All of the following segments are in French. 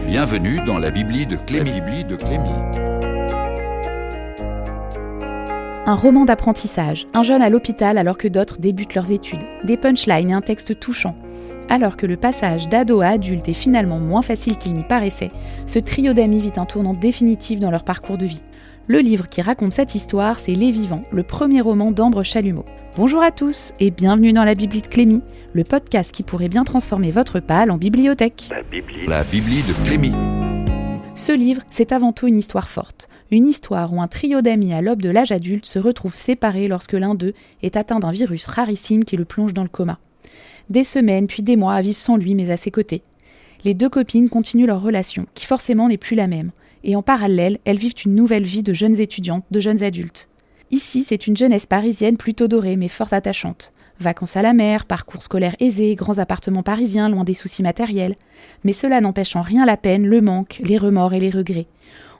Bienvenue dans la Bibli de Clémy. Un roman d'apprentissage, un jeune à l'hôpital alors que d'autres débutent leurs études, des punchlines et un texte touchant. Alors que le passage d'ado à adulte est finalement moins facile qu'il n'y paraissait, ce trio d'amis vit un tournant définitif dans leur parcours de vie. Le livre qui raconte cette histoire, c'est Les Vivants, le premier roman d'Ambre Chalumeau. Bonjour à tous et bienvenue dans la Bibli de Clémy, le podcast qui pourrait bien transformer votre pâle en bibliothèque. La Bibli de Clémy. Ce livre, c'est avant tout une histoire forte. Une histoire où un trio d'amis à l'aube de l'âge adulte se retrouve séparés lorsque l'un d'eux est atteint d'un virus rarissime qui le plonge dans le coma. Des semaines puis des mois à vivre sans lui mais à ses côtés. Les deux copines continuent leur relation, qui forcément n'est plus la même. Et en parallèle, elles vivent une nouvelle vie de jeunes étudiantes, de jeunes adultes. Ici, c'est une jeunesse parisienne plutôt dorée mais fort attachante. Vacances à la mer, parcours scolaire aisé, grands appartements parisiens loin des soucis matériels. Mais cela n'empêche en rien la peine, le manque, les remords et les regrets.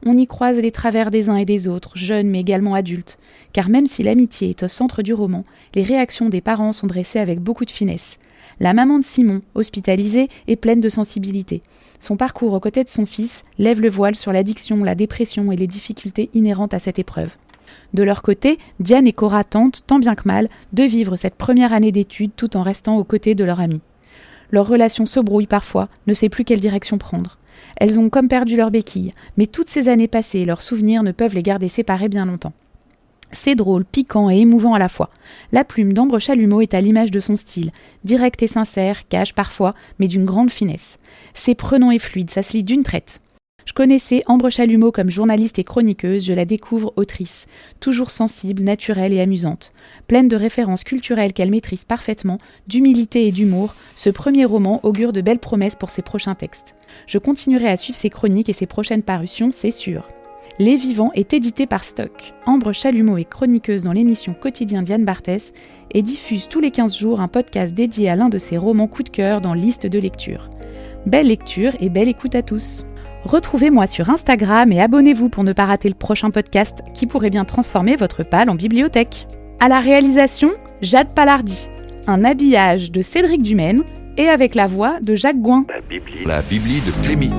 On y croise les travers des uns et des autres, jeunes mais également adultes. Car même si l'amitié est au centre du roman, les réactions des parents sont dressées avec beaucoup de finesse. La maman de Simon, hospitalisée, est pleine de sensibilité. Son parcours aux côtés de son fils lève le voile sur l'addiction, la dépression et les difficultés inhérentes à cette épreuve. De leur côté, Diane et Cora tentent, tant bien que mal, de vivre cette première année d'études tout en restant aux côtés de leur amie. Leur relation se brouille parfois, ne sait plus quelle direction prendre. Elles ont comme perdu leur béquille, mais toutes ces années passées et leurs souvenirs ne peuvent les garder séparés bien longtemps. C'est drôle, piquant et émouvant à la fois. La plume d'Ambre Chalumeau est à l'image de son style, direct et sincère, cash parfois, mais d'une grande finesse. C'est prenant et fluide, ça se lit d'une traite. Je connaissais Ambre Chalumeau comme journaliste et chroniqueuse, je la découvre autrice, toujours sensible, naturelle et amusante. Pleine de références culturelles qu'elle maîtrise parfaitement, d'humilité et d'humour, ce premier roman augure de belles promesses pour ses prochains textes. Je continuerai à suivre ses chroniques et ses prochaines parutions, c'est sûr. Les Vivants est édité par Stock. Ambre Chalumeau est chroniqueuse dans l'émission Quotidien Diane Barthès et diffuse tous les 15 jours un podcast dédié à l'un de ses romans coup de cœur dans Liste de lecture. Belle lecture et belle écoute à tous. Retrouvez-moi sur Instagram et abonnez-vous pour ne pas rater le prochain podcast qui pourrait bien transformer votre pâle en bibliothèque. À la réalisation, Jade Palardi. Un habillage de Cédric Dumaine et avec la voix de Jacques Gouin. La Bibli de Clémy.